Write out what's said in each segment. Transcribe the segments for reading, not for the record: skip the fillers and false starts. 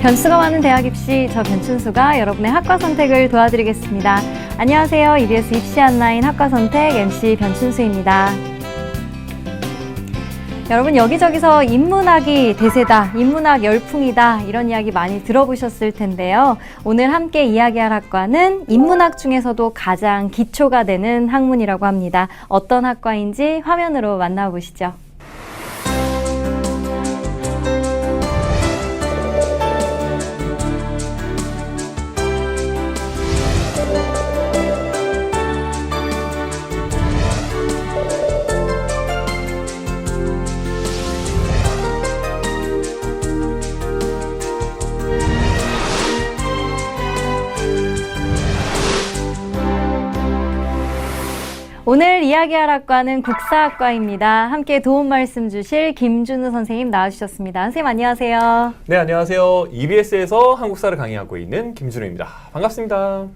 변수가 많은 대학 입시, 저 변춘수가 여러분의 학과 선택을 도와드리겠습니다. 안녕하세요. EBS 입시 안라인 학과 선택 MC 변춘수입니다. 여러분, 여기저기서 인문학이 대세다, 인문학 열풍이다, 이런 이야기 많이 들어보셨을 텐데요. 오늘 함께 이야기할 학과는 인문학 중에서도 가장 기초가 되는 학문이라고 합니다. 어떤 학과인지 화면으로 만나보시죠. 오늘 이야기할 학과는 국사학과입니다. 함께 도움 말씀 주실 김준우 선생님 나와주셨습니다. 선생님 안녕하세요. 네, 안녕하세요. EBS에서 한국사를 강의하고 있는 김준우입니다. 반갑습니다.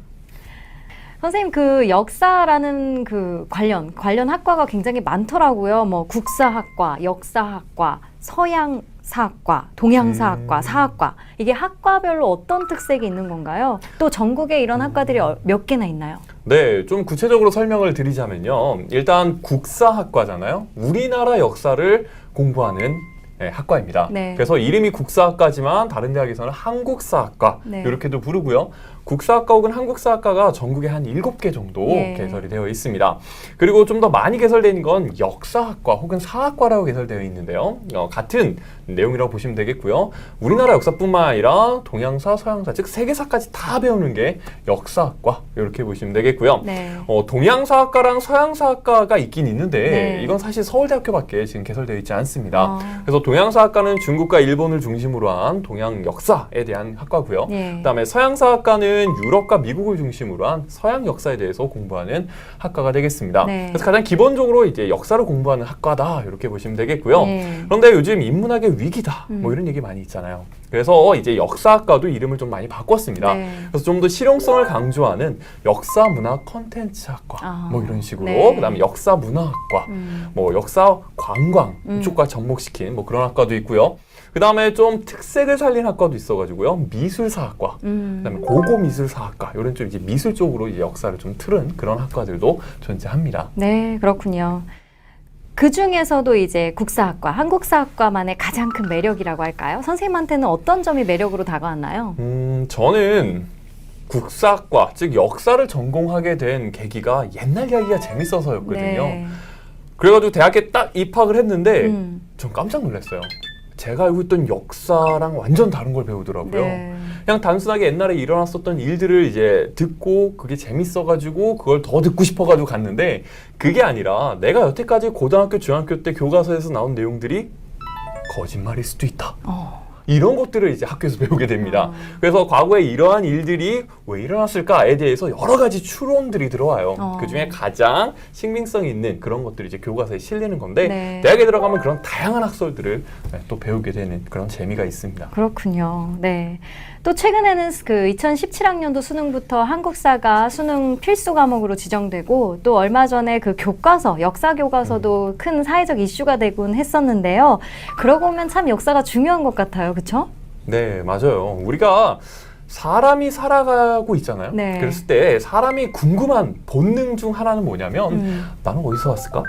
선생님, 그 역사라는 그 관련 학과가 굉장히 많더라고요. 뭐 국사학과, 역사학과, 서양사학과, 동양사학과, 사학과. 이게 학과별로 어떤 특색이 있는 건가요? 또 전국에 이런 학과들이 몇 개나 있나요? 네, 좀 구체적으로 설명을 드리자면요. 일단 국사학과잖아요. 우리나라 역사를 공부하는 학과입니다. 네. 그래서 이름이 국사학과지만 다른 대학에서는 한국사학과 네. 이렇게도 부르고요. 국사학과 혹은 한국사학과가 전국에 한 7개 정도 예. 개설이 되어 있습니다. 그리고 좀 더 많이 개설된 건 역사학과 혹은 사학과라고 개설되어 있는데요. 같은 내용이라고 보시면 되겠고요. 우리나라 역사뿐만 아니라 동양사, 서양사, 즉 세계사까지 다 배우는 게 역사학과 이렇게 보시면 되겠고요. 네. 동양사학과랑 서양사학과가 있긴 있는데 네. 이건 사실 서울대학교밖에 지금 개설되어 있지 않습니다. 그래서 동양사학과는 중국과 일본을 중심으로 한 동양 역사에 대한 학과고요. 예. 그다음에 서양사학과는 유럽과 미국을 중심으로 한 서양 역사에 대해서 공부하는 학과가 되겠습니다. 네. 그래서 가장 기본적으로 이제 역사를 공부하는 학과다 이렇게 보시면 되겠고요. 네. 그런데 요즘 인문학의 위기다 뭐 이런 얘기 많이 있잖아요. 그래서 이제 역사학과도 이름을 좀 많이 바꿨습니다. 네. 그래서 좀 더 실용성을 강조하는 역사문화 컨텐츠학과 뭐 이런 식으로 네. 그다음에 역사문화학과 뭐 역사 관광 이쪽과 접목시킨 뭐 그런 학과도 있고요. 그다음에 좀 특색을 살린 학과도 있어가지고요. 미술사학과, 그다음에 고고미술사학과 이런 좀 이제 미술 쪽으로 이제 역사를 좀 틀은 그런 학과들도 존재합니다. 네, 그렇군요. 그 중에서도 이제 국사학과, 한국사학과만의 가장 큰 매력이라고 할까요? 선생님한테는 어떤 점이 매력으로 다가왔나요? 저는 국사학과, 즉 역사를 전공하게 된 계기가 옛날 이야기가 재밌어서였거든요. 네. 그래가지고 대학에 딱 입학을 했는데 전 깜짝 놀랐어요. 제가 알고 있던 역사랑 완전 다른 걸 배우더라고요. 네. 그냥 단순하게 옛날에 일어났었던 일들을 이제 듣고 그게 재밌어가지고 그걸 더 듣고 싶어가지고 갔는데 그게 아니라 내가 여태까지 고등학교, 중학교 때 교과서에서 나온 내용들이 거짓말일 수도 있다. 이런 것들을 이제 학교에서 배우게 됩니다. 그래서 과거에 이러한 일들이 왜 일어났을까에 대해서 여러 가지 추론들이 들어와요. 그 중에 가장 신빙성 있는 그런 것들이 이제 교과서에 실리는 건데 네. 대학에 들어가면 그런 다양한 학설들을 또 배우게 되는 그런 재미가 있습니다. 그렇군요. 네. 또 최근에는 그 2017학년도 수능부터 한국사가 수능 필수 과목으로 지정되고 또 얼마 전에 그 교과서, 역사 교과서도 큰 사회적 이슈가 되곤 했었는데요. 그러고 보면 참 역사가 중요한 것 같아요. 그렇죠? 네, 맞아요. 우리가 사람이 살아가고 있잖아요. 네. 그랬을 때 사람이 궁금한 본능 중 하나는 뭐냐면 나는 어디서 왔을까?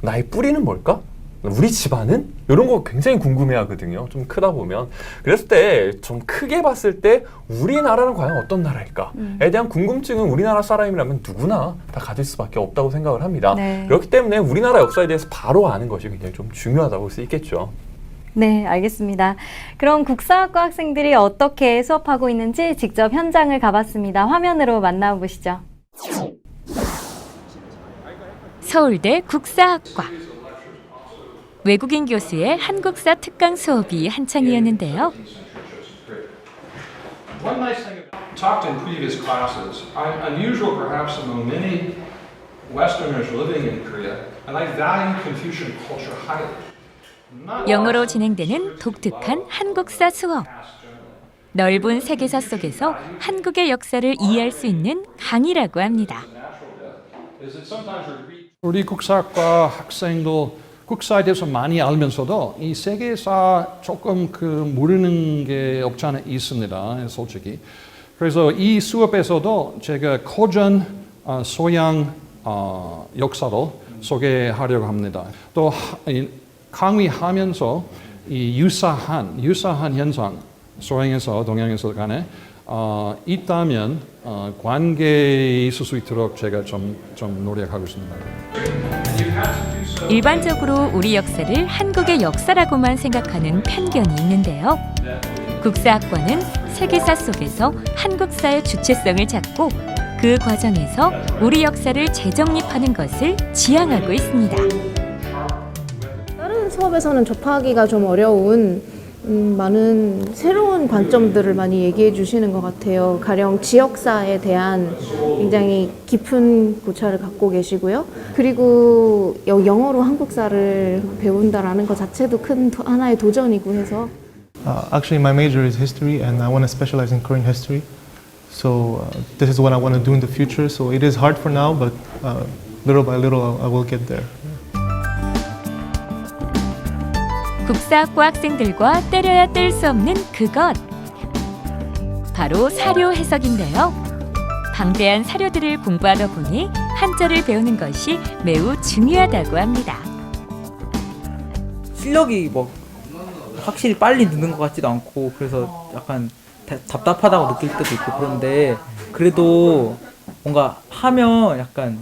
나의 뿌리는 뭘까? 우리 집안은? 이런 거 굉장히 궁금해하거든요. 좀 크다 보면. 그랬을 때 좀 크게 봤을 때 우리나라는 과연 어떤 나라일까에 대한 궁금증은 우리나라 사람이라면 누구나 다 가질 수밖에 없다고 생각을 합니다. 네. 그렇기 때문에 우리나라 역사에 대해서 바로 아는 것이 굉장히 좀 중요하다고 볼 수 있겠죠. 네, 알겠습니다. 그럼 국사학과 학생들이 어떻게 수업하고 있는지 직접 현장을 가봤습니다. 화면으로 만나보시죠. 서울대 국사학과. 외국인 교수의 한국사 특강 수업이 한창이었는데요. One nice thing about talked in previous classes, I'm unusual perhaps among many Westerners living in Korea, and I value Confucian culture highly. 영어로 진행되는 독특한 한국사 수업. 넓은 세계사 속에서 한국의 역사를 이해할 수 있는 강의라고 합니다. 우리 국사학과 학생들 국사에 대해서 많이 알면서도 이 세계사 조금 모르는 게 없지 않아 있습니다. 솔직히. 그래서 이 수업에서도 제가 고전 서양 역사를 소개하려고 합니다. 또 강의하면서 이 유사한 현상, 서양에서 동양에서 간에 있다면 관계에 있을 수 있도록 제가 좀 노력하고 있습니다. 일반적으로 우리 역사를 한국의 역사라고만 생각하는 편견이 있는데요. 국사학과는 세계사 속에서 한국사의 주체성을 찾고 그 과정에서 우리 역사를 재정립하는 것을 지향하고 있습니다. 다른 수업에서는 접하기가 좀 어려운 많은 새로운 관점들을 많이 얘기해 주시는 것 같아요. 가령 지역사에 대한 굉장히 깊은 고찰을 갖고 계시고요. 그리고 영어로 한국사를 배운다라는 것 자체도 큰 하나의 도전이고 해서 Actually, my major is history, and I want to specialize in Korean history. So this is what I want to do in the future. So it is hard for now, but little by little, I will get there. 국사학과 학생들과 때려야 뗄 수 없는 그것. 바로 사료 해석인데요. 방대한 사료들을 공부하다 보니 한자를 배우는 것이 매우 중요하다고 합니다. 실력이 뭐 확실히 빨리 느는 것 같지도 않고 그래서 약간 답답하다고 느낄 때도 있고 그런데 그래도 뭔가 하면 약간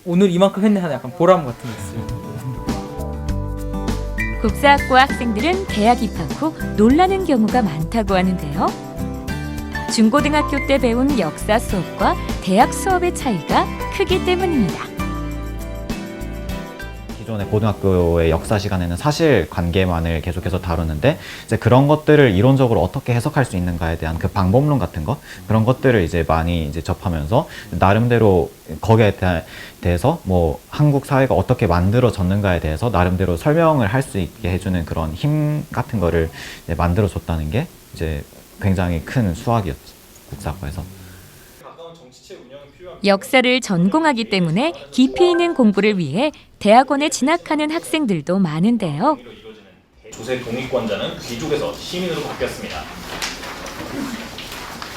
오늘 이만큼 했네 하는 약간 보람 같은 게 있어요. 국사학과 학생들은 대학 입학 후 놀라는 경우가 많다고 하는데요. 중고등학교 때 배운 역사 수업과 대학 수업의 차이가 크기 때문입니다. 기존의 고등학교의 역사 시간에는 사실관계만을 계속해서 다루는데 이제 그런 것들을 이론적으로 어떻게 해석할 수 있는가에 대한 그 방법론 같은 것 그런 것들을 이제 많이 이제 접하면서 나름대로 거기에 대해서 뭐 한국 사회가 어떻게 만들어졌는가에 대해서 나름대로 설명을 할 수 있게 해주는 그런 힘 같은 거를 이제 만들어줬다는 게 이제 굉장히 큰 수학이었죠, 국사학과에서. 역사를 전공하기 때문에 깊이 있는 공부를 위해 대학원에 진학하는 학생들도 많은데요. 조세 동의권자는 귀족에서 시민으로 바뀌었습니다.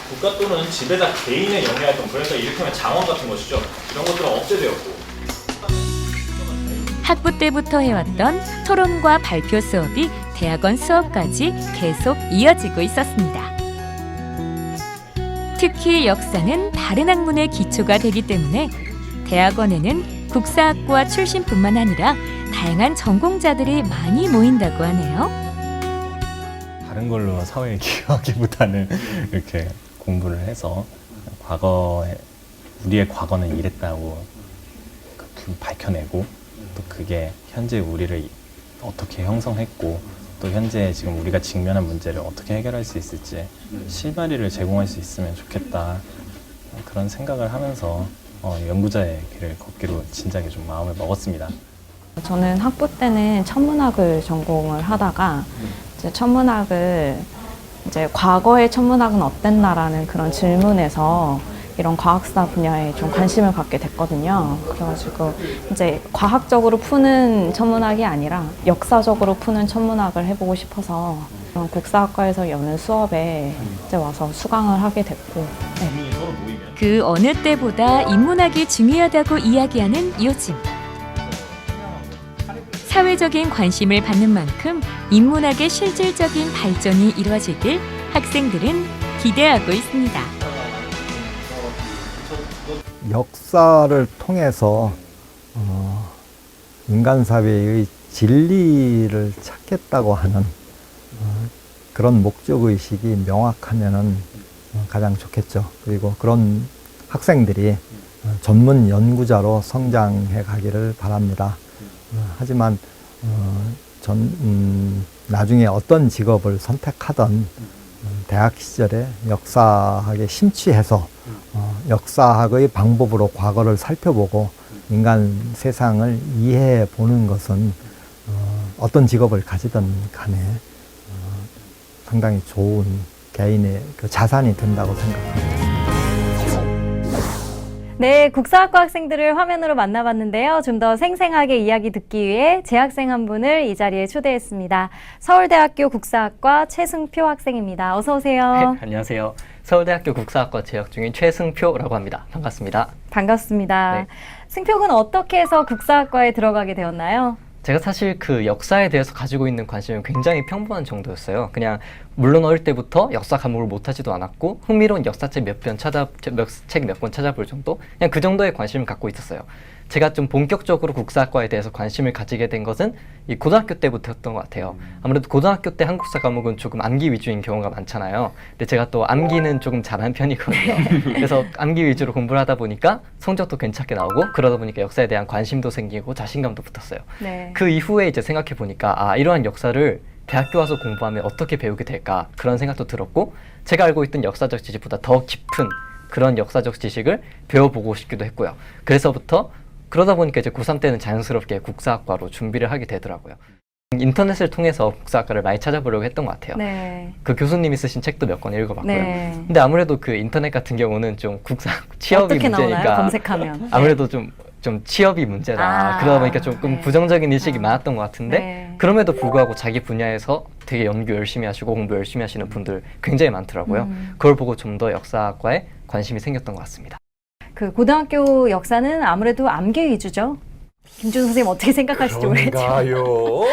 국가 또는 지배자 개인의 영리활동, 그래서 이를테면 장원 같은 것이죠. 이런 것들은 억제되었고 학부 때부터 해왔던 토론과 발표 수업이 대학원 수업까지 계속 이어지고 있었습니다. 특히 역사는 다른 학문의 기초가 되기 때문에 대학원에는 국사학과 출신뿐만 아니라 다양한 전공자들이 많이 모인다고 하네요. 다른 걸로 사회에 기여하기보다는 이렇게 공부를 해서 과거에 우리의 과거는 이랬다고 밝혀내고 또 그게 현재 우리를 어떻게 형성했고 또 현재 지금 우리가 직면한 문제를 어떻게 해결할 수 있을지 실마리를 제공할 수 있으면 좋겠다 그런 생각을 하면서 연구자의 길을 걷기로 진작에 좀 마음을 먹었습니다. 저는 학부 때는 천문학을 전공을 하다가 이제 천문학을 이제 과거의 천문학은 어땠나라는 그런 질문에서 이런 과학사 분야에 좀 관심을 갖게 됐거든요. 그래가지고 이제 과학적으로 푸는 천문학이 아니라 역사적으로 푸는 천문학을 해보고 싶어서 국사학과에서 여는 수업에 이제 와서 수강을 하게 됐고. 네. 그 어느 때보다 인문학이 중요하다고 이야기하는 요즘. 사회적인 관심을 받는 만큼 인문학의 실질적인 발전이 이루어지길 학생들은 기대하고 있습니다. 역사를 통해서 인간 사회의 진리를 찾겠다고 하는 그런 목적의식이 명확하면은 가장 좋겠죠. 그리고 그런 학생들이 전문 연구자로 성장해 가기를 바랍니다. 하지만 나중에 어떤 직업을 선택하던 대학 시절에 역사학에 심취해서 역사학의 방법으로 과거를 살펴보고 인간 세상을 이해해 보는 것은 어떤 직업을 가지든 간에 상당히 좋은 개인의 그 자산이 된다고 생각합니다. 네, 국사학과 학생들을 화면으로 만나봤는데요. 좀 더 생생하게 이야기 듣기 위해 재학생 한 분을 이 자리에 초대했습니다. 서울대학교 국사학과 최승표 학생입니다. 어서 오세요. 네, 안녕하세요. 서울대학교 국사학과 재학 중인 최승표라고 합니다. 반갑습니다. 반갑습니다. 네. 승표 군 어떻게 해서 국사학과에 들어가게 되었나요? 제가 사실 그 역사에 대해서 가지고 있는 관심은 굉장히 평범한 정도였어요. 그냥 물론 어릴 때부터 역사 과목을 못하지도 않았고 흥미로운 역사책 몇 권 찾아볼 정도? 그냥 그 정도의 관심을 갖고 있었어요. 제가 좀 본격적으로 국사학과에 대해서 관심을 가지게 된 것은 이 고등학교 때부터였던 것 같아요. 아무래도 고등학교 때 한국사 과목은 조금 암기 위주인 경우가 많잖아요. 근데 제가 또 암기는 조금 잘하는 편이거든요. 그래서 암기 위주로 공부를 하다 보니까 성적도 괜찮게 나오고 그러다 보니까 역사에 대한 관심도 생기고 자신감도 붙었어요. 네. 그 이후에 이제 생각해 보니까 아, 이러한 역사를 대학교 와서 공부하면 어떻게 배우게 될까 그런 생각도 들었고 제가 알고 있던 역사적 지식보다 더 깊은 그런 역사적 지식을 배워보고 싶기도 했고요. 그러다 보니까 이제 고3 때는 자연스럽게 국사학과로 준비를 하게 되더라고요. 인터넷을 통해서 국사학과를 많이 찾아보려고 했던 것 같아요. 네. 그 교수님이 쓰신 책도 몇 권 읽어봤고요. 네. 근데 아무래도 그 인터넷 같은 경우는 좀 취업이 어떻게 문제니까 나오나요? 검색하면. 아무래도 좀 취업이 문제다. 그러다 보니까 조금 부정적인 인식이 많았던 것 같은데 네. 그럼에도 불구하고 자기 분야에서 되게 연구 열심히 하시고 공부 열심히 하시는 분들 굉장히 많더라고요. 그걸 보고 좀 더 역사학과에 관심이 생겼던 것 같습니다. 그 고등학교 역사는 아무래도 암기 위주죠. 김준 선생님 어떻게 생각하실지 모르겠지만. 그런가요?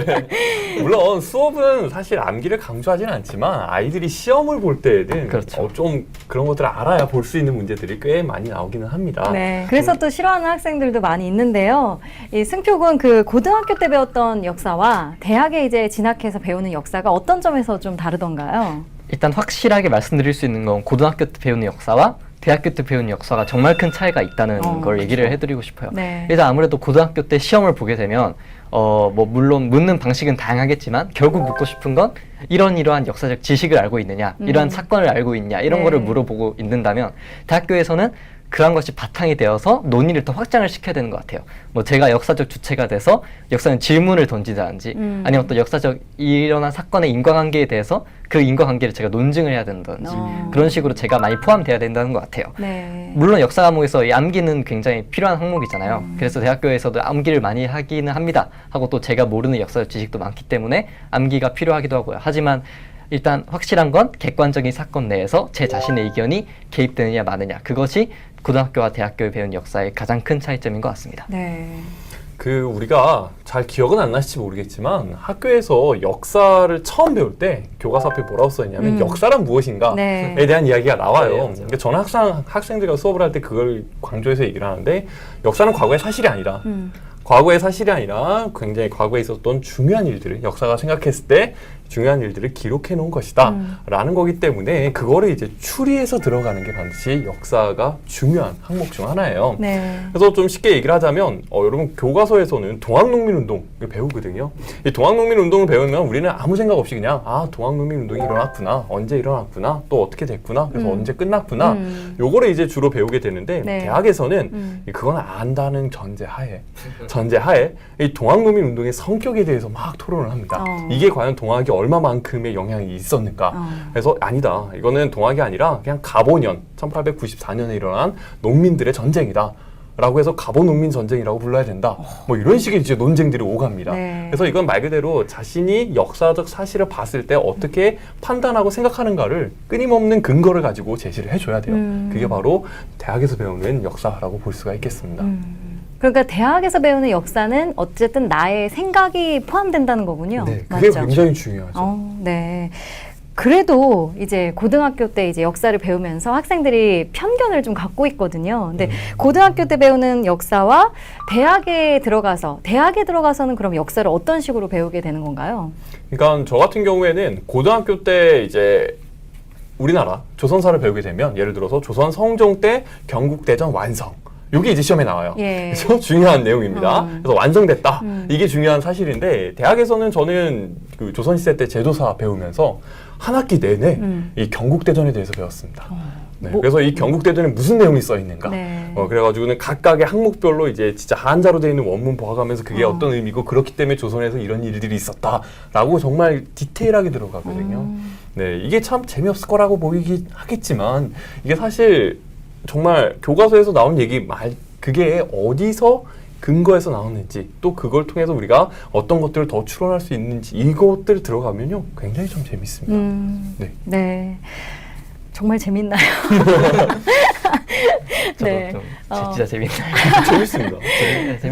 네. 물론 수업은 사실 암기를 강조하지는 않지만 아이들이 시험을 볼 때에는 그렇죠. 좀 그런 것들을 알아야 볼 수 있는 문제들이 꽤 많이 나오기는 합니다. 네. 그래서 또 싫어하는 학생들도 많이 있는데요. 이 승표 군 그 고등학교 때 배웠던 역사와 대학에 이제 진학해서 배우는 역사가 어떤 점에서 좀 다르던가요? 일단 확실하게 말씀드릴 수 있는 건 고등학교 때 배우는 역사와 대학교 때 배우는 역사가 정말 큰 차이가 있다는 걸 얘기를 해드리고 싶어요. 네. 일단 아무래도 고등학교 때 시험을 보게 되면 뭐 물론 묻는 방식은 다양하겠지만 결국 묻고 싶은 건 이러한 역사적 지식을 알고 있느냐, 이러한 사건을 알고 있냐 이런 네. 거를 물어보고 있는다면 대학교에서는 그런 것이 바탕이 되어서 논의를 더 확장을 시켜야 되는 것 같아요. 뭐 제가 역사적 주체가 돼서 역사는 질문을 던지다든지 아니면 어떤 역사적 일어난 사건의 인과관계에 대해서 그 인과관계를 제가 논증을 해야 된다든지 그런 식으로 제가 많이 포함돼야 된다는 것 같아요. 네. 물론 역사 과목에서 이 암기는 굉장히 필요한 항목이잖아요. 그래서 대학교에서도 암기를 많이 하기는 합니다. 하고 또 제가 모르는 역사적 지식도 많기 때문에 암기가 필요하기도 하고요. 하지만 일단 확실한 건 객관적인 사건 내에서 제 자신의 의견이 개입되느냐 마느냐 그것이 고등학교와 대학교에 배운 역사의 가장 큰 차이점인 것 같습니다. 네. 우리가 잘 기억은 안 나실지 모르겠지만 학교에서 역사를 처음 배울 때 교과서 앞에 뭐라고 써있냐면 역사란 무엇인가에 네. 대한 이야기가 나와요. 네, 그러니까 저는 항상 학생들과 수업을 할 때 그걸 강조해서 얘기를 하는데 역사는 과거의 사실이 아니라 과거의 사실이 아니라 굉장히 과거에 있었던 중요한 일들을 역사가 생각했을 때 중요한 일들을 기록해 놓은 것이다 라는 거기 때문에 그거를 이제 추리해서 들어가는 게 반드시 역사가 중요한 항목 중 하나예요. 네. 그래서 좀 쉽게 얘기를 하자면 여러분 교과서에서는 동학농민운동을 배우거든요. 이 동학농민운동을 배우면 우리는 아무 생각 없이 그냥 동학농민운동이 일어났구나, 언제 일어났구나, 또 어떻게 됐구나, 그래서 언제 끝났구나 요거를 이제 주로 배우게 되는데 네. 대학에서는 그건 안다는 전제하에 이 동학농민운동의 성격에 대해서 막 토론을 합니다. 이게 과연 동학이 얼마만큼의 영향이 있었는가. 그래서 아니다. 이거는 동학이 아니라 그냥 가보년 1894년에 일어난 농민들의 전쟁이다. 라고 해서 가보농민 전쟁이라고 불러야 된다. 뭐 이런 식의 이제 논쟁들이 오갑니다. 네. 그래서 이건 말 그대로 자신이 역사적 사실을 봤을 때 어떻게 판단하고 생각하는가를 끊임없는 근거를 가지고 제시를 해줘야 돼요. 그게 바로 대학에서 배우는 역사라고 볼 수가 있겠습니다. 그러니까 대학에서 배우는 역사는 어쨌든 나의 생각이 포함된다는 거군요. 네, 그게 맞죠? 굉장히 중요하죠. 네. 그래도 이제 고등학교 때 이제 역사를 배우면서 학생들이 편견을 좀 갖고 있거든요. 근데 고등학교 때 배우는 역사와 대학에 들어가서는 그럼 역사를 어떤 식으로 배우게 되는 건가요? 그러니까 저 같은 경우에는 고등학교 때 이제 우리나라 조선사를 배우게 되면 예를 들어서 조선 성종 때 경국대전 완성. 이게 이제 시험에 나와요. 예. 그래서 중요한 내용입니다. 그래서 완성됐다. 이게 중요한 사실인데 대학에서는 저는 그 조선시대 때 제도사 배우면서 한 학기 내내 이 경국대전에 대해서 배웠습니다. 네, 그래서 이 경국대전에 무슨 내용이 써 있는가. 네. 그래가지고는 각각의 항목별로 이제 진짜 한자로 되어 있는 원문 보아가면서 그게 어떤 의미고 그렇기 때문에 조선에서 이런 일들이 있었다라고 정말 디테일하게 들어가거든요. 네, 이게 참 재미없을 거라고 보이긴 하겠지만 이게 사실 정말 교과서에서 나온 얘기 그게 어디서 근거해서 나왔는지 또 그걸 통해서 우리가 어떤 것들을 더 추론할 수 있는지 이것들 들어가면요 굉장히 좀 재밌습니다. 네. 네. 정말 재밌나요? 네. 진짜 재밌나요? 재밌습니다.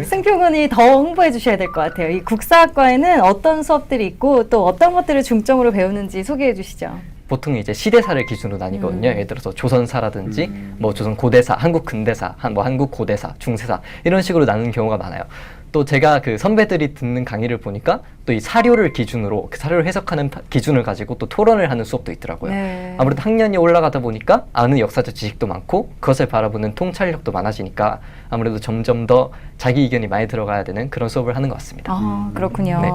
승표군이 더 홍보해 주셔야 될 것 같아요. 이 국사학과에는 어떤 수업들이 있고 또 어떤 것들을 중점으로 배우는지 소개해 주시죠. 보통 이제 시대사를 기준으로 나뉘거든요. 예를 들어서 조선사라든지 뭐 조선 고대사, 한국 근대사, 한국 고대사, 중세사 이런 식으로 나누는 경우가 많아요. 또 제가 그 선배들이 듣는 강의를 보니까 또 이 사료를 기준으로 그 사료를 해석하는 기준을 가지고 또 토론을 하는 수업도 있더라고요. 네. 아무래도 학년이 올라가다 보니까 아는 역사적 지식도 많고 그것을 바라보는 통찰력도 많아지니까 아무래도 점점 더 자기 의견이 많이 들어가야 되는 그런 수업을 하는 것 같습니다. 아, 그렇군요. 네.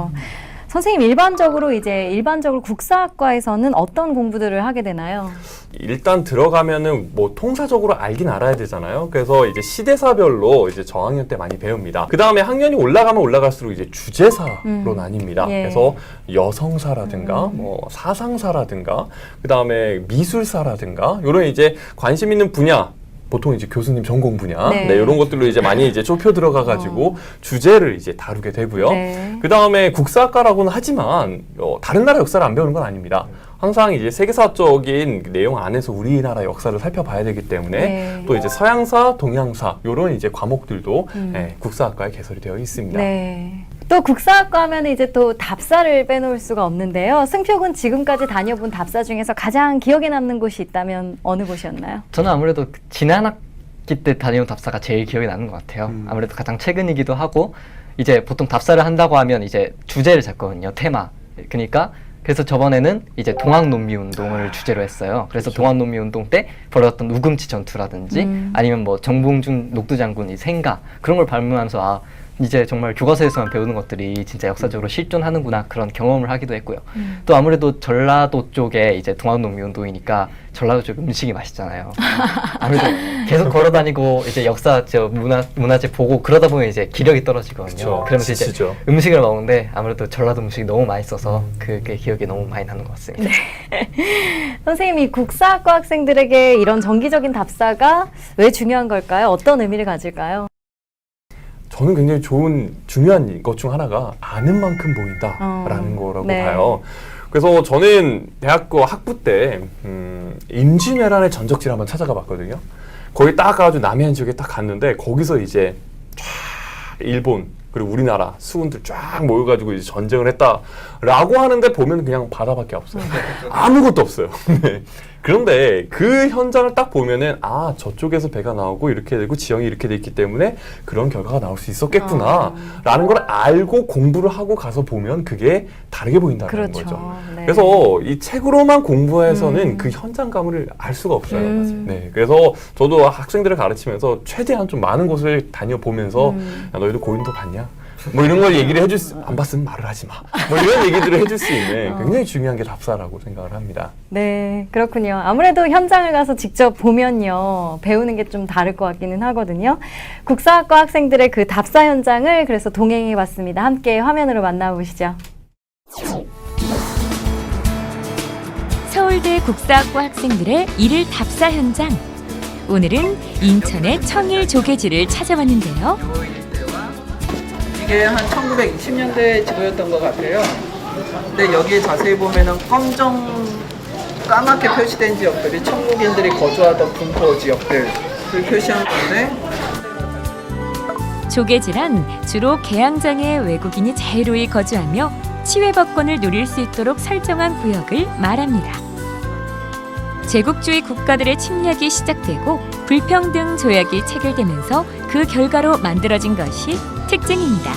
선생님 일반적으로 국사학과에서는 어떤 공부들을 하게 되나요? 일단 들어가면은 뭐 통사적으로 알긴 알아야 되잖아요. 그래서 이제 시대사별로 이제 저학년 때 많이 배웁니다. 그 다음에 학년이 올라가면 올라갈수록 이제 주제사로 나뉩니다. 예. 그래서 여성사라든가 뭐 사상사라든가 그 다음에 미술사라든가 이런 이제 관심 있는 분야. 보통 이제 교수님 전공 분야, 네. 네, 이런 것들로 이제 많이 이제 좁혀 들어가가지고 주제를 이제 다루게 되고요. 네. 그 다음에 국사학과라고는 하지만 다른 나라 역사를 안 배우는 건 아닙니다. 항상 이제 세계사적인 내용 안에서 우리나라 역사를 살펴봐야 되기 때문에 네. 또 이제 서양사, 동양사 이런 이제 과목들도 국사학과에 개설이 되어 있습니다. 네. 또 국사학과 하면 이제 또 답사를 빼놓을 수가 없는데요. 승표군 지금까지 다녀본 답사 중에서 가장 기억에 남는 곳이 있다면 어느 곳이었나요? 저는 아무래도 지난 학기 때 다녀온 답사가 제일 기억에 나는 것 같아요. 아무래도 가장 최근이기도 하고 이제 보통 답사를 한다고 하면 이제 주제를 잡거든요. 테마. 그러니까 그래서 저번에는 이제 동학논미운동을 주제로 했어요. 그래서 동학논미운동 때 벌어졌던 우금치 전투라든지 아니면 뭐 정봉준 녹두장군의 생가 그런 걸 발문하면서 아 이제 정말 교과서에서만 배우는 것들이 진짜 역사적으로 실존하는구나 그런 경험을 하기도 했고요. 또 아무래도 전라도 쪽에 이제 동학농민운동이니까 전라도 쪽 음식이 맛있잖아요. 아무래도 계속 걸어다니고 이제 역사 문화재 보고 그러다 보면 이제 기력이 떨어지거든요. 그쵸, 그러면서 지치죠. 이제 음식을 먹는데 아무래도 전라도 음식이 너무 맛있어서 그게 기억에 너무 많이 나는 것 같습니다. 선생님이 국사학과 학생들에게 이런 정기적인 답사가 왜 중요한 걸까요? 어떤 의미를 가질까요? 저는 굉장히 중요한 것 중 하나가 아는 만큼 보인다라는 거라고 네. 봐요. 그래서 저는 대학교 학부 때 임진왜란의 전적지를 한번 찾아가 봤거든요. 거기 딱 가가지고 남해안 지역에 딱 갔는데 거기서 이제 쫙 일본 그리고 우리나라 수군들 쫙 모여가지고 이제 전쟁을 했다라고 하는데 보면 그냥 바다밖에 없어요. 아무것도 없어요. 네. 그런데 그 현장을 딱 보면은 아 저쪽에서 배가 나오고 이렇게 되고 지형이 이렇게 돼 있기 때문에 그런 결과가 나올 수 있었겠구나 라는 걸 알고 공부를 하고 가서 보면 그게 다르게 보인다는 그렇죠. 거죠. 네. 그래서 이 책으로만 공부해서는 그 현장감을 알 수가 없어요. 네, 그래서 저도 학생들을 가르치면서 최대한 좀 많은 곳을 다녀보면서 야, 너희도 고인도 봤냐? 뭐 이런 걸 얘기를 해줄 수, 안 봤으면 말을 하지 마. 뭐 이런 얘기들을 해줄 수 있는 굉장히 중요한 게 답사라고 생각을 합니다. 네, 그렇군요. 아무래도 현장을 가서 직접 보면요, 배우는 게 좀 다를 것 같기는 하거든요. 국사학과 학생들의 그 답사 현장을 그래서 동행해봤습니다. 함께 화면으로 만나보시죠. 서울대 국사학과 학생들의 일일 답사 현장. 오늘은 인천의 청일 조개지를 찾아왔는데요. 이게 한 1920년대 지도였던 것 같아요. 근데 여기에 자세히 보면은 까맣게 표시된 지역들이 천국인들이 거주하던 분포 지역들을 표시한 건데 조개지란 주로 개항장에 외국인이 자유로이 거주하며 치외법권을 누릴 수 있도록 설정한 구역을 말합니다. 제국주의 국가들의 침략이 시작되고 불평등 조약이 체결되면서 그 결과로 만들어진 것이 특징입니다.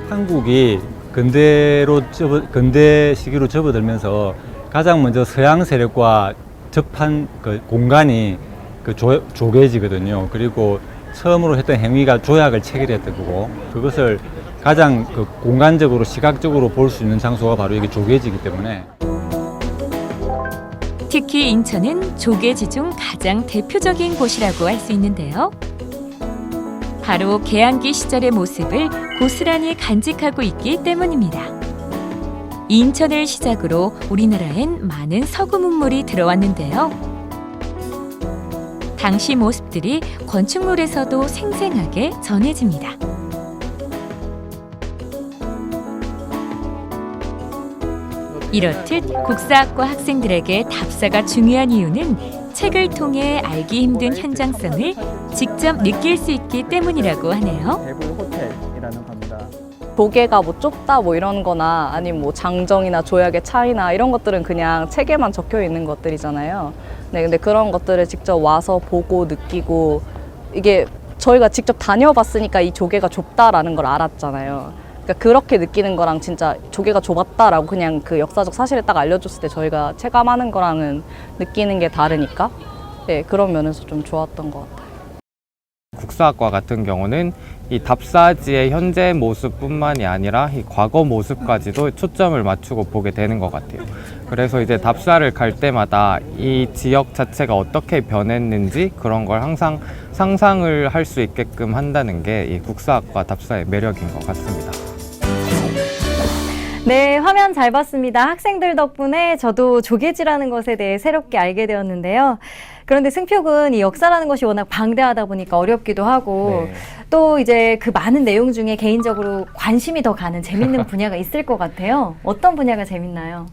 한국이 근대 시기로 접어들면서 가장 먼저 서양 세력과 접한 그 공간이 그 조개지거든요. 그리고 처음으로 했던 행위가 조약을 체결했던 거고 그것을 가장 그 공간적으로 시각적으로 볼 수 있는 장소가 바로 이게 조개지이기 때문에 특히 인천은 조개지 중 가장 대표적인 곳이라고 할 수 있는데요. 바로 개항기 시절의 모습을 고스란히 간직하고 있기 때문입니다. 인천을 시작으로 우리나라엔 많은 서구 문물이 들어왔는데요. 당시 모습들이 건축물에서도 생생하게 전해집니다. 이렇듯 국사학과 학생들에게 답사가 중요한 이유는 책을 통해 알기 힘든 현장성을 직접 느낄 수 있기 때문이라고 하네요. 대구 호텔이라는 겁니다. 조개가 뭐 좁다 뭐 이런 거나 아니면 뭐 장정이나 조약의 차이나 이런 것들은 그냥 책에만 적혀 있는 것들이잖아요. 네, 근데 그런 것들을 직접 와서 보고 느끼고 이게 저희가 직접 다녀봤으니까 이 조개가 좁다라는 걸 알았잖아요. 그러니까 그렇게 느끼는 거랑 진짜 조개가 좁았다라고 그냥 그 역사적 사실을 딱 알려줬을 때 저희가 체감하는 거랑은 느끼는 게 다르니까 네, 그런 면에서 좀 좋았던 것 같아요. 국사학과 같은 경우는 이 답사지의 현재 모습뿐만이 아니라 이 과거 모습까지도 초점을 맞추고 보게 되는 것 같아요. 그래서 이제 답사를 갈 때마다 이 지역 자체가 어떻게 변했는지 그런 걸 항상 상상을 할 수 있게끔 한다는 게 이 국사학과 답사의 매력인 것 같습니다. 네, 화면 잘 봤습니다. 학생들 덕분에 저도 조개지라는 것에 대해 새롭게 알게 되었는데요. 그런데 승표군 이 역사라는 것이 워낙 방대하다 보니까 어렵기도 하고 또 이제 그 많은 내용 중에 개인적으로 관심이 더 가는 재밌는 분야가 있을 것 같아요. 어떤 분야가 재밌나요?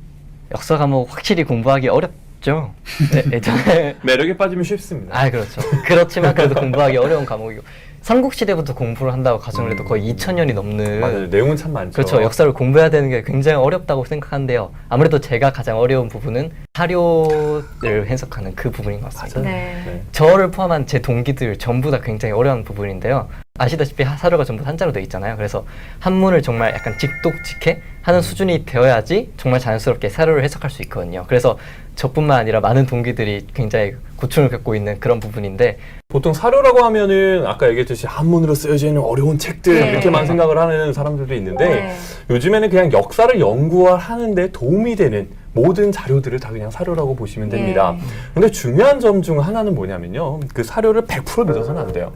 역사 과목 확실히 공부하기 어렵죠. 네, 예전에 매력에 빠지면 쉽습니다. 아, 그렇죠. 그렇지만 그래도 공부하기 어려운 과목이고 삼국시대부터 공부를 한다고 가정을 해도 거의 2000년이 넘는 맞아요. 내용은 참 많죠. 그렇죠. 역사를 공부해야 되는 게 굉장히 어렵다고 생각하는데요. 아무래도 제가 가장 어려운 부분은 사료를 해석하는 그 부분인 것 같습니다. 네. 저를 포함한 제 동기들 전부 다 굉장히 어려운 부분인데요. 아시다시피 사료가 전부 한자로 되어 있잖아요. 그래서 한문을 정말 약간 직독직해 하는 수준이 되어야지 정말 자연스럽게 사료를 해석할 수 있거든요. 그래서 저뿐만 아니라 많은 동기들이 굉장히 고충을 겪고 있는 그런 부분인데 보통 사료라고 하면은 아까 얘기했듯이 한문으로 쓰여져 있는 어려운 책들 네. 이렇게만 생각을 하는 사람들도 있는데 네. 요즘에는 그냥 역사를 연구하는데 도움이 되는 모든 자료들을 다 그냥 사료라고 보시면 됩니다. 근데 중요한 점 중 하나는 뭐냐면요. 그 사료를 100% 믿어서는 안 돼요.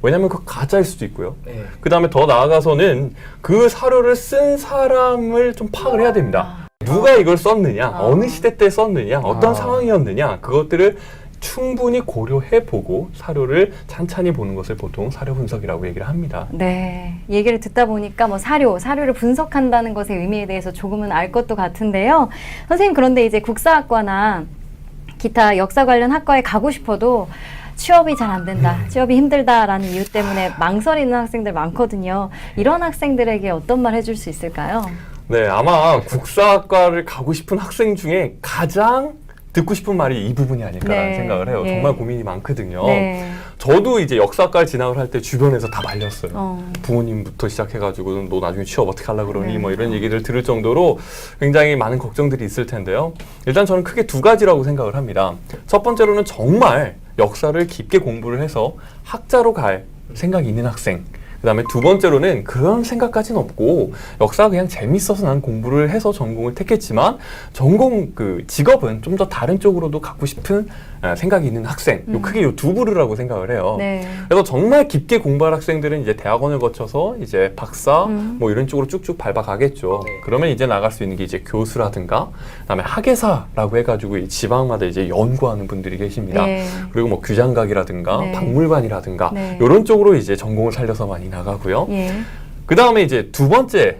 왜냐하면 그 가짜일 수도 있고요. 그 다음에 더 나아가서는 그 사료를 쓴 사람을 좀 파악을 해야 됩니다. 누가 이걸 썼느냐, 어느 시대 때 썼느냐, 어떤 상황이었느냐 그것들을 충분히 고려해보고 사료를 찬찬히 보는 것을 보통 사료 분석이라고 얘기를 합니다. 네, 얘기를 듣다 보니까 뭐 사료를 분석한다는 것의 의미에 대해서 조금은 알 것도 같은데요. 선생님, 그런데 이제 국사학과나 기타 역사 관련 학과에 가고 싶어도 취업이 잘 안 된다, 취업이 힘들다라는 이유 때문에 망설이는 학생들 많거든요. 이런 학생들에게 어떤 말 해줄 수 있을까요? 네, 아마 국사학과를 가고 싶은 학생 중에 가장 듣고 싶은 말이 이 부분이 아닐까라는 생각을 해요. 정말 고민이 많거든요. 저도 이제 역사학과를 진학을 할 때 주변에서 다 말렸어요. 부모님부터 시작해가지고 너 나중에 취업 어떻게 하려고 그러니 뭐 이런 얘기를 들을 정도로 굉장히 많은 걱정들이 있을 텐데요. 일단 저는 크게 두 가지라고 생각을 합니다. 첫 번째로는 정말 역사를 깊게 공부를 해서 학자로 갈 생각이 있는 학생. 그 다음에 두 번째로는 그런 생각까지는 없고 역사가 그냥 재밌어서 난 공부를 해서 전공을 택했지만 전공 그 직업은 좀 더 다른 쪽으로도 갖고 싶은 생각이 있는 학생. 요 크게 요 두 부류라고 생각을 해요. 그래서 정말 깊게 공부할 학생들은 이제 대학원을 거쳐서 이제 박사 뭐 이런 쪽으로 쭉쭉 밟아가겠죠. 그러면 이제 나갈 수 있는 게 이제 교수라든가 그다음에 학예사라고 해가지고 이 지방마다 이제 연구하는 분들이 계십니다. 그리고 뭐 규장각이라든가 박물관이라든가 이런 쪽으로 이제 전공을 살려서 많이 나가고요. 그 다음에 이제 두 번째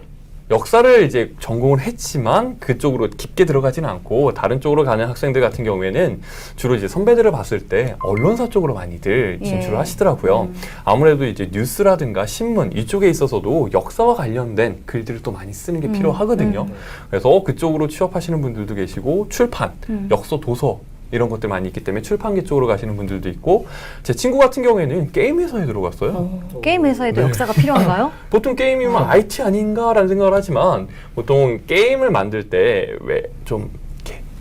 역사를 이제 전공을 했지만 그쪽으로 깊게 들어가지는 않고 다른 쪽으로 가는 학생들 같은 경우에는 주로 이제 선배들을 봤을 때 언론사 쪽으로 많이들 진출을 하시더라고요. 아무래도 이제 뉴스라든가 신문 이쪽에 있어서도 역사와 관련된 글들을 또 많이 쓰는 게 필요하거든요. 그래서 그쪽으로 취업하시는 분들도 계시고 출판, 역서, 도서 이런 것들 많이 있기 때문에 출판계 쪽으로 가시는 분들도 있고 제 친구 같은 경우에는 게임 회사에 들어갔어요. 게임 회사에도 역사가 필요한가요? 보통 게임이면 IT 아닌가라는 생각을 하지만 보통 게임을 만들 때 왜 좀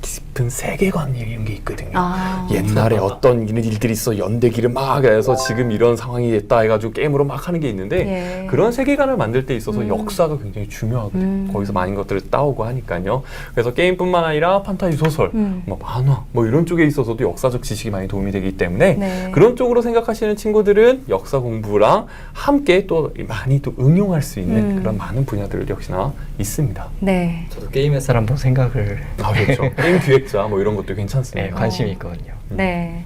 깊은 세계관 이런 게 있거든요. 옛날에 어떤 이런 일들이 있어 연대기를 막 해서 지금 이런 상황이 됐다 해가지고 게임으로 막 하는 게 있는데 그런 세계관을 만들 때 있어서 역사가 굉장히 중요하거든요. 거기서 많은 것들을 따오고 하니까요. 그래서 게임뿐만 아니라 판타지 소설, 뭐 만화 뭐 이런 쪽에 있어서도 역사적 지식이 많이 도움이 되기 때문에 그런 쪽으로 생각하시는 친구들은 역사 공부랑 함께 또 많이 또 응용할 수 있는 그런 많은 분야들 역시나 있습니다. 네. 저도 게임 회사를 한번 생각을 그렇죠. 게임 기획자 뭐 이런 것도 괜찮습니다. 관심이 있거든요. 네.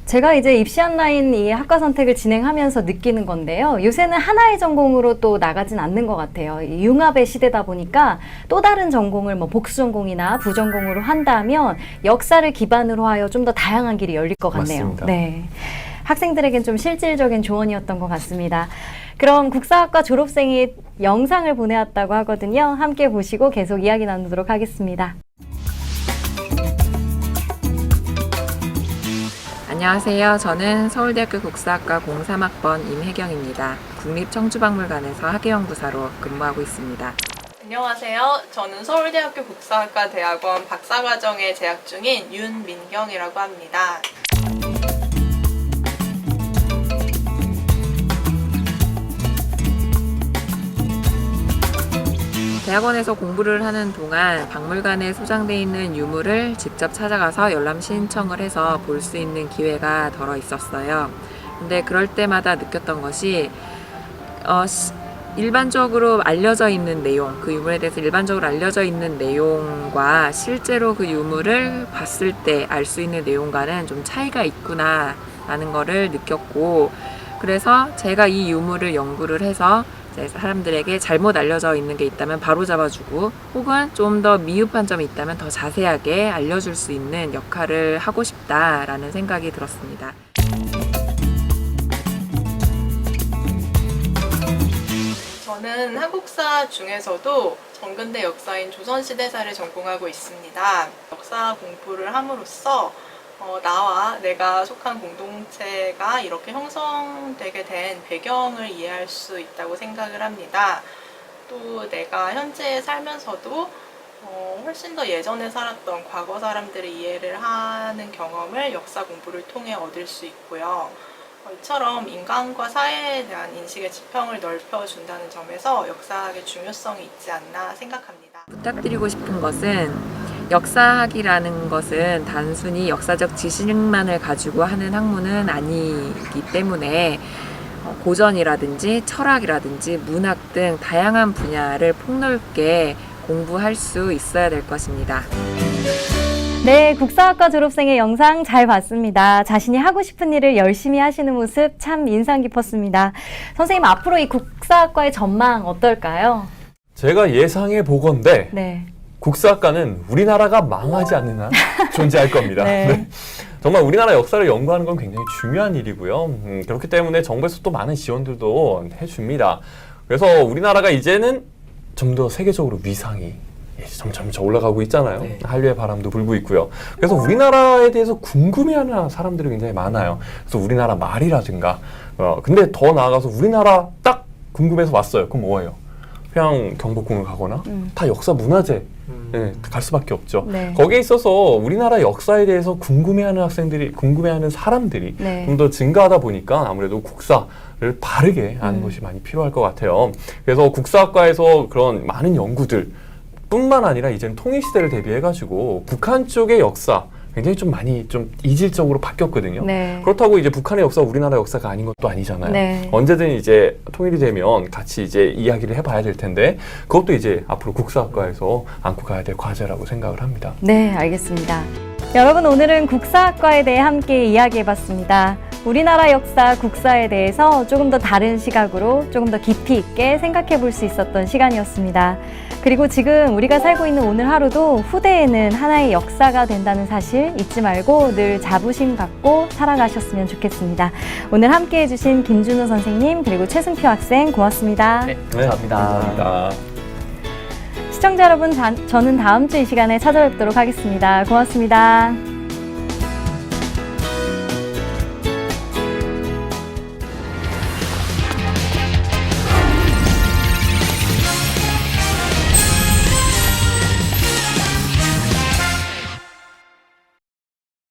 제가 이제 입시한 라인 이 학과 선택을 진행하면서 느끼는 건데요. 요새는 하나의 전공으로 또 나가진 않는 것 같아요. 이 융합의 시대다 보니까 또 다른 전공을 뭐 복수 전공이나 부전공으로 한다면 역사를 기반으로 하여 좀 더 다양한 길이 열릴 것 같네요. 맞습니다. 네. 학생들에겐 좀 실질적인 조언이었던 것 같습니다. 그럼 국사학과 졸업생이 영상을 보내왔다고 하거든요. 함께 보시고 계속 이야기 나누도록 하겠습니다. 안녕하세요. 저는 서울대학교 국사학과 03학번 임혜경입니다. 국립청주박물관에서 학예연구사로 근무하고 있습니다. 안녕하세요. 저는 서울대학교 국사학과 대학원 박사과정에 재학 중인 윤민경이라고 합니다. 대학원에서 공부를 하는 동안 박물관에 소장되어 있는 유물을 직접 찾아가서 열람 신청을 해서 볼 수 있는 기회가 덜어 있었어요. 근데 그럴 때마다 느꼈던 것이 일반적으로 알려져 있는 내용, 그 유물에 대해서 일반적으로 알려져 있는 내용과 실제로 그 유물을 봤을 때 알 수 있는 내용과는 좀 차이가 있구나라는 거를 느꼈고, 그래서 제가 이 유물을 연구를 해서 사람들에게 잘못 알려져 있는 게 있다면 바로 잡아주고, 혹은 좀 더 미흡한 점이 있다면 더 자세하게 알려줄 수 있는 역할을 하고 싶다라는 생각이 들었습니다. 저는 한국사 중에서도 정근대 역사인 조선시대사를 전공하고 있습니다. 역사 공부를 함으로써 나와 내가 속한 공동체가 이렇게 형성되게 된 배경을 이해할 수 있다고 생각을 합니다. 또 내가 현재 살면서도 훨씬 더 예전에 살았던 과거 사람들의 이해를 하는 경험을 역사 공부를 통해 얻을 수 있고요. 이처럼 인간과 사회에 대한 인식의 지평을 넓혀준다는 점에서 역사학의 중요성이 있지 않나 생각합니다. 부탁드리고 싶은 것은, 역사학이라는 것은 단순히 역사적 지식만을 가지고 하는 학문은 아니기 때문에 고전이라든지 철학이라든지 문학 등 다양한 분야를 폭넓게 공부할 수 있어야 될 것입니다. 네, 국사학과 졸업생의 영상 잘 봤습니다. 자신이 하고 싶은 일을 열심히 하시는 모습 참 인상 깊었습니다. 선생님, 앞으로 이 국사학과의 전망 어떨까요? 제가 예상해 보건대 네. 국사학과는 우리나라가 망하지 않는 한 존재할 겁니다. 네. 네. 정말 우리나라 역사를 연구하는 건 굉장히 중요한 일이고요. 그렇기 때문에 정부에서 또 많은 지원들도 해줍니다. 그래서 우리나라가 이제는 좀 더 세계적으로 위상이 점점 올라가고 있잖아요. 네. 한류의 바람도 불고 있고요. 그래서 우리나라에 대해서 궁금해하는 사람들이 굉장히 많아요. 그래서 우리나라 말이라든가 근데 더 나아가서 우리나라 딱 궁금해서 왔어요. 그럼 뭐예요? 그냥 경복궁을 가거나 다 역사 문화재 네, 갈 수밖에 없죠. 네. 거기에 있어서 우리나라 역사에 대해서 궁금해하는 사람들이 네. 좀 더 증가하다 보니까 아무래도 국사를 바르게 아는 것이 많이 필요할 것 같아요. 그래서 국사학과에서 그런 많은 연구들 뿐만 아니라 이제는 통일시대를 대비해가지고 북한 쪽의 역사 굉장히 좀 많이 좀 이질적으로 바뀌었거든요. 네. 그렇다고 이제 북한의 역사 우리나라 역사가 아닌 것도 아니잖아요. 네. 언제든 이제 통일이 되면 같이 이제 이야기를 해봐야 될 텐데 그것도 이제 앞으로 국사학과에서 안고 가야 될 과제라고 생각을 합니다. 네, 알겠습니다. 여러분, 오늘은 국사학과에 대해 함께 이야기해봤습니다. 우리나라 역사, 국사에 대해서 조금 더 다른 시각으로 조금 더 깊이 있게 생각해 볼 수 있었던 시간이었습니다. 그리고 지금 우리가 살고 있는 오늘 하루도 후대에는 하나의 역사가 된다는 사실 잊지 말고 늘 자부심 갖고 살아가셨으면 좋겠습니다. 오늘 함께 해주신 김준호 선생님 그리고 최승표 학생 고맙습니다. 네, 감사합니다. 감사합니다. 시청자 여러분, 저는 다음 주 이 시간에 찾아뵙도록 하겠습니다. 고맙습니다.